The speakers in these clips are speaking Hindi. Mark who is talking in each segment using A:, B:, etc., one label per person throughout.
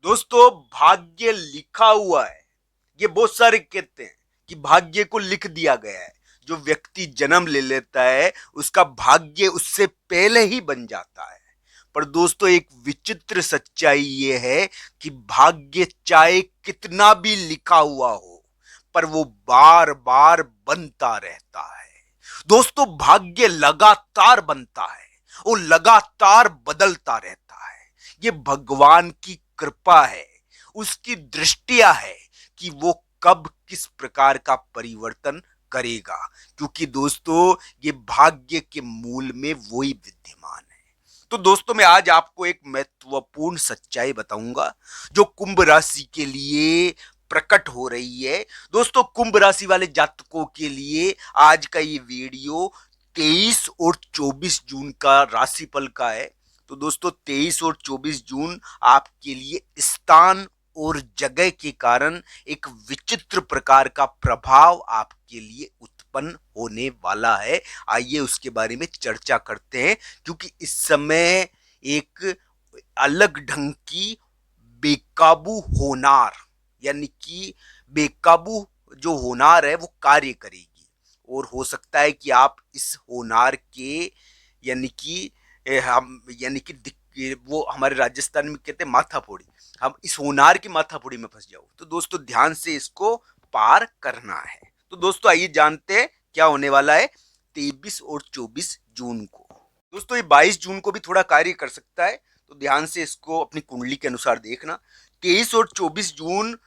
A: दोस्तों भाग्य लिखा हुआ है, ये बहुत सारे कहते हैं कि भाग्य को लिख दिया गया है। जो व्यक्ति जन्म ले लेता है उसका भाग्य उससे पहले ही बन जाता है। पर दोस्तों एक विचित्र सच्चाई ये है कि भाग्य चाहे कितना भी लिखा हुआ हो पर वो बार बार बनता रहता है। दोस्तों भाग्य लगातार बनता है और लगातार बदलता रहता है। ये भगवान की कृपा है, उसकी दृष्टिया है कि वो कब किस प्रकार का परिवर्तन करेगा, क्योंकि दोस्तों ये भाग्य के मूल में वही विद्यमान है। तो दोस्तों मैं आज आपको एक महत्वपूर्ण सच्चाई बताऊंगा जो कुंभ राशि के लिए प्रकट हो रही है। दोस्तों कुंभ राशि वाले जातकों के लिए आज का ये वीडियो 23 और 24 जून का राशिफल का है। तो दोस्तों 23 और 24 जून आपके लिए स्थान और जगह के कारण एक विचित्र प्रकार का प्रभाव आपके लिए उत्पन्न होने वाला है। आइए उसके बारे में चर्चा करते हैं, क्योंकि इस समय एक अलग ढंग की बेकाबू होनार, यानी कि बेकाबू जो होनार है वो कार्य करेगी और हो सकता है कि आप इस होनार के यानी कि हम यानी कि वो हमारे राजस्थान में कहते हैं माथा फोड़ी, हम इस होनार की माथा फोड़ी में फंस जाओ। तो दोस्तों ध्यान से इसको पार करना है। तो दोस्तों आइए जानते हैं क्या होने वाला है 23 और 24 जून को। दोस्तों ये 22 जून को भी थोड़ा कार्य कर सकता है, तो ध्यान से इसको अपनी कुंडली के अनुसार देखना। 23 और 24 जून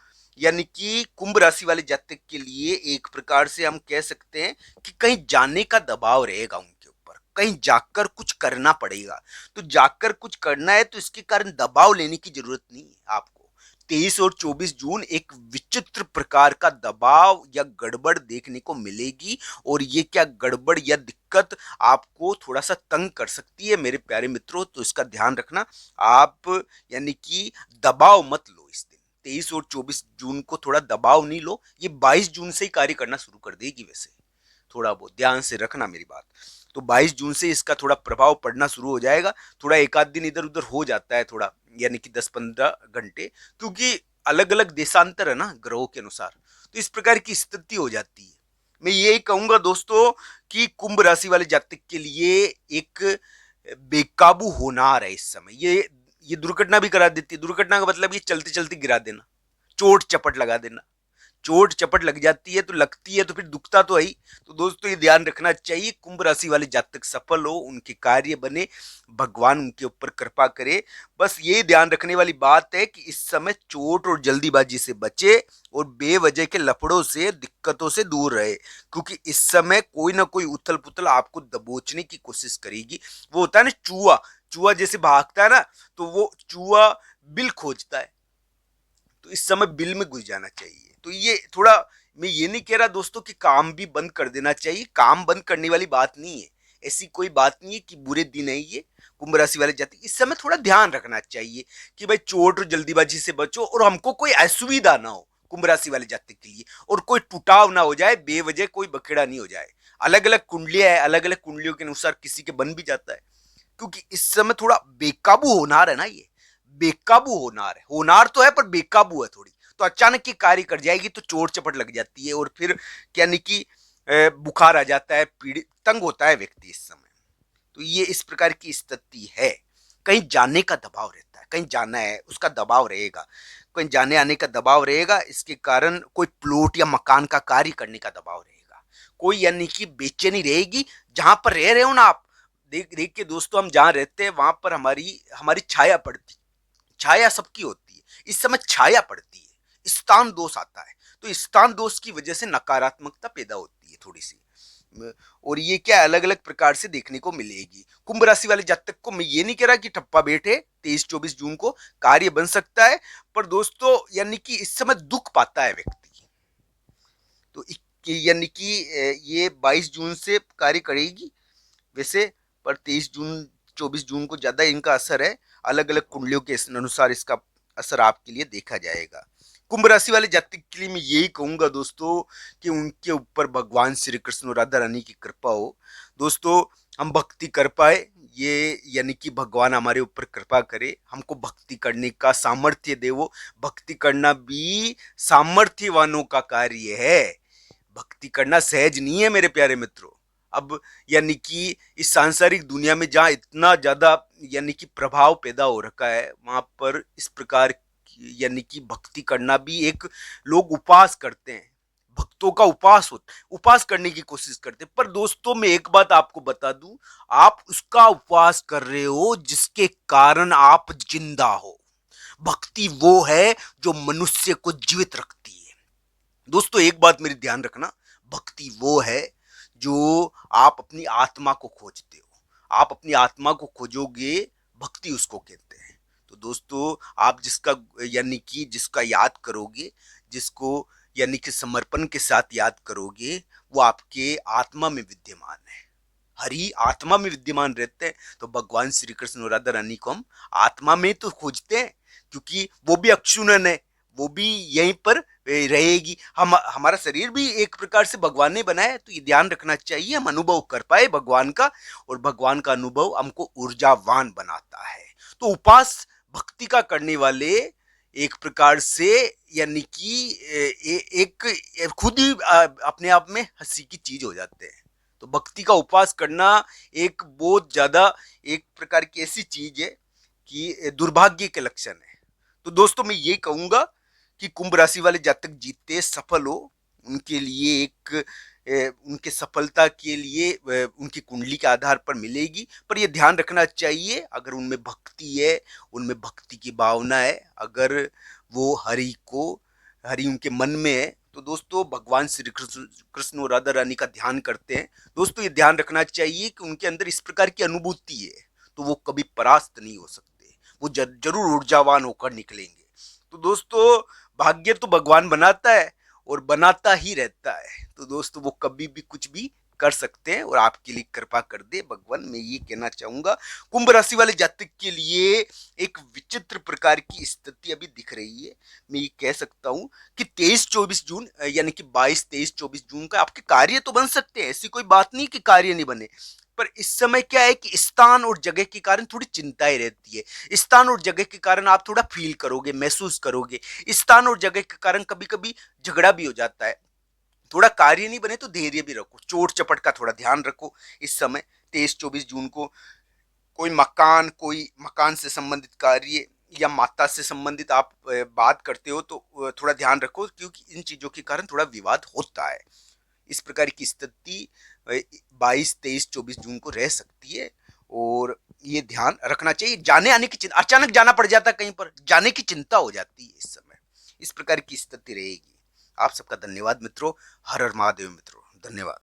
A: यानी कि कुंभ राशि वाले जातक के लिए एक प्रकार से हम कह सकते हैं कि कहीं जाने का दबाव रहेगा उनके ऊपर, कहीं जाकर कुछ करना पड़ेगा। तो जाकर कुछ करना है तो इसके कारण दबाव लेने की जरूरत नहीं है आपको। 23 और 24 जून एक विचित्र प्रकार का दबाव या गड़बड़ देखने को मिलेगी, और ये क्या गड़बड़ या दिक्कत आपको थोड़ा सा तंग कर सकती है मेरे प्यारे मित्रों। तो इसका ध्यान रखना, आप यानी कि दबाव मत लो इस दिन। 23 और 24 जून को थोड़ा दबाव नहीं लो, ये 22 जून से ही कार्य करना शुरू कर देगी। वैसे थोड़ा बहुत ध्यान से रखना मेरी बात। तो 22 जून से इसका थोड़ा प्रभाव पड़ना शुरू हो जाएगा। थोड़ा एक आध दिन इधर उधर हो जाता है थोड़ा, यानी कि 10-15 घंटे, क्योंकि अलग अलग देशांतर है ना ग्रहों के अनुसार, तो इस प्रकार की स्थिति हो जाती है। मैं यही कहूंगा दोस्तों कि कुंभ राशि वाले जातक के लिए एक बेकाबू होनार है इस समय। ये दुर्घटना भी करा देती है। दुर्घटना का मतलब ये चलते चलते गिरा देना, चोट चपट लगा देना। चोट चपट लग जाती है तो लगती है तो फिर दुखता तो है ही। तो दोस्तों ये ध्यान रखना चाहिए, कुंभ राशि वाले जातक सफल हो, उनके कार्य बने, भगवान उनके ऊपर कृपा करे। बस ये ध्यान रखने वाली बात है कि इस समय चोट और जल्दीबाजी से बचे और बेवजह के लफड़ों से, दिक्कतों से दूर रहे, क्योंकि इस समय कोई ना कोई उथल पुथल आपको दबोचने की कोशिश करेगी। वो होता है ना चूहा, चूहा जैसे भागता है ना, तो वो चूहा बिल खोजता है, तो इस समय बिल में घुस जाना चाहिए। तो ये थोड़ा, मैं ये नहीं कह रहा दोस्तों कि काम भी बंद कर देना चाहिए, काम बंद करने वाली बात नहीं है, ऐसी कोई बात नहीं है कि बुरे दिन है ये। कुंभ राशि वाले जाति इस समय थोड़ा ध्यान रखना चाहिए कि भाई चोट और जल्दीबाजी से बचो और हमको कोई असुविधा ना हो कुंभ राशि वाले जाति के लिए, और कोई टुटाव ना हो जाए, बेवजह कोई बखेड़ा नहीं हो जाए। अलग अलग कुंडलियां है, अलग अलग कुंडलियों के अनुसार किसी के बन भी जाता है, क्योंकि इस समय थोड़ा बेकाबू होनार है ना, ये बेकाबू होनार है। होनार तो है पर बेकाबू है थोड़ी, तो अचानक की कार्य कर जाएगी तो चोट चपट लग जाती है और फिर क्या नहीं कि बुखार आ जाता है, पीड़ित तंग होता है व्यक्ति इस समय। तो ये इस प्रकार की स्थिति है। कहीं जाने का दबाव रहता है, कहीं जाना है उसका दबाव रहेगा, कहीं जाने आने का दबाव रहेगा। इसके कारण कोई प्लॉट या मकान का कार्य करने का दबाव रहेगा, कोई यानी कि बेचैनी रहेगी। जहां पर रह रहे हो ना आप, देख देख के दोस्तों, हम जहां रहते हैं वहां पर हमारी हमारी छाया पड़ती, छाया सबकी होती है, इस समय छाया पड़ती है, स्थान दोष आता है। तो स्थान दोष की वजह से नकारात्मकता पैदा होती है थोड़ी सी, और ये क्या अलग अलग प्रकार से देखने को मिलेगी। कुंभ राशि वाले जातक को मैं ये नहीं कह रहा कि ठप्पा बैठे, 23-24 जून को कार्य बन सकता है, पर दोस्तों यानी कि इस समय दुख पाता है व्यक्ति। तो यानी कि ये 22 जून से कार्य करेगी वैसे, पर 23 जून 24 जून को ज्यादा इनका असर है। अलग अलग कुंडलियों के अनुसार इसका असर आपके लिए देखा जाएगा। कुंभ राशि वाले जातक के लिए मैं यही कहूंगा दोस्तों कि उनके ऊपर भगवान श्री कृष्ण और राधा रानी की कृपा हो। दोस्तों हम भक्ति कर पाए, ये यानी कि भगवान हमारे ऊपर कृपा करे, हमको भक्ति करने का सामर्थ्य दे। वो भक्ति करना भी सामर्थ्यवानों का कार्य है। भक्ति करना सहज नहीं है मेरे प्यारे मित्रों। अब यानी कि इस सांसारिक दुनिया में जहाँ इतना ज्यादा यानी कि प्रभाव पैदा हो रखा है, वहां पर इस प्रकार यानी कि भक्ति करना भी एक, लोग उपवास करते हैं, भक्तों का उपास करने की कोशिश करते हैं। पर दोस्तों मैं एक बात आपको बता दूं, आप उसका उपवास कर रहे हो जिसके कारण आप जिंदा हो। भक्ति वो है जो मनुष्य को जीवित रखती है। दोस्तों एक बात मेरी ध्यान रखना, भक्ति वो है जो आप अपनी आत्मा को खोजते हो। आप अपनी आत्मा को खोजोगे, भक्ति उसको कहते हैं। तो दोस्तों आप जिसका यानी कि जिसका याद करोगे, जिसको यानी कि समर्पण के साथ याद करोगे, वो आपके आत्मा में विद्यमान है। हरि आत्मा में विद्यमान रहते हैं। तो भगवान श्री कृष्ण और राधा रानी को हम आत्मा में तो खोजते हैं, क्योंकि वो भी अक्षुण्ण है, वो भी यहीं पर रहेगी। हमारा शरीर भी एक प्रकार से भगवान ने बनाया है, तो ये ध्यान रखना चाहिए, हम अनुभव कर पाए भगवान का, और भगवान का अनुभव हमको ऊर्जावान बनाता है। तो उपास भक्ति का करने वाले एक प्रकार से यानी कि एक खुद ही अपने आप में हंसी की चीज हो जाते हैं। तो भक्ति का उपवास करना एक बहुत ज्यादा एक प्रकार की ऐसी चीज है कि दुर्भाग्य के लक्षण है। तो दोस्तों मैं ये कहूंगा कि कुंभ राशि वाले जातक जीतते सफल हो, उनके लिए एक उनके सफलता के लिए उनकी कुंडली के आधार पर मिलेगी। पर यह ध्यान रखना चाहिए, अगर उनमें भक्ति है, उनमें भक्ति की भावना है, अगर वो हरि उनके मन में है, तो दोस्तों भगवान श्री कृष्ण और राधा रानी का ध्यान करते हैं। दोस्तों ये ध्यान रखना चाहिए कि उनके अंदर इस प्रकार की अनुभूति है, तो वो कभी परास्त नहीं हो सकते, वो जरूर ऊर्जावान होकर निकलेंगे। तो दोस्तों भाग्य तो भगवान बनाता है और बनाता ही रहता है। तो दोस्तों वो कभी भी कुछ भी कर सकते हैं और आपके लिए कृपा कर दे भगवान, मैं ये कहना चाहूंगा। कुंभ राशि वाले जातक के लिए एक विचित्र प्रकार की स्थिति अभी दिख रही है। मैं ये कह सकता हूं कि 23-24 जून यानी कि 22-23-24 जून का आपके कार्य तो बन सकते हैं, ऐसी कोई बात नहीं कि कार्य नहीं बने। पर इस समय क्या है कि स्थान और जगह के कारण थोड़ी चिंताएं रहती है। स्थान और जगह के कारण आप थोड़ा फील करोगे, महसूस करोगे। स्थान और जगह के कारण कभी कभी झगड़ा भी हो जाता है। थोड़ा कार्य नहीं बने तो धैर्य भी रखो, चोट चपट का थोड़ा ध्यान रखो। इस समय 23-24 जून को कोई मकान से संबंधित कार्य या माता से संबंधित आप बात करते हो तो थोड़ा ध्यान रखो, क्योंकि इन चीजों के कारण थोड़ा विवाद होता है। इस प्रकार की स्थिति 22-23-24 जून को रह सकती है, और ये ध्यान रखना चाहिए। जाने आने की चिंता, अचानक जाना पड़ जाता है कहीं पर, जाने की चिंता हो जाती है इस समय, इस प्रकार की स्थिति रहेगी। आप सबका धन्यवाद मित्रों। हर हर महादेव मित्रों, धन्यवाद।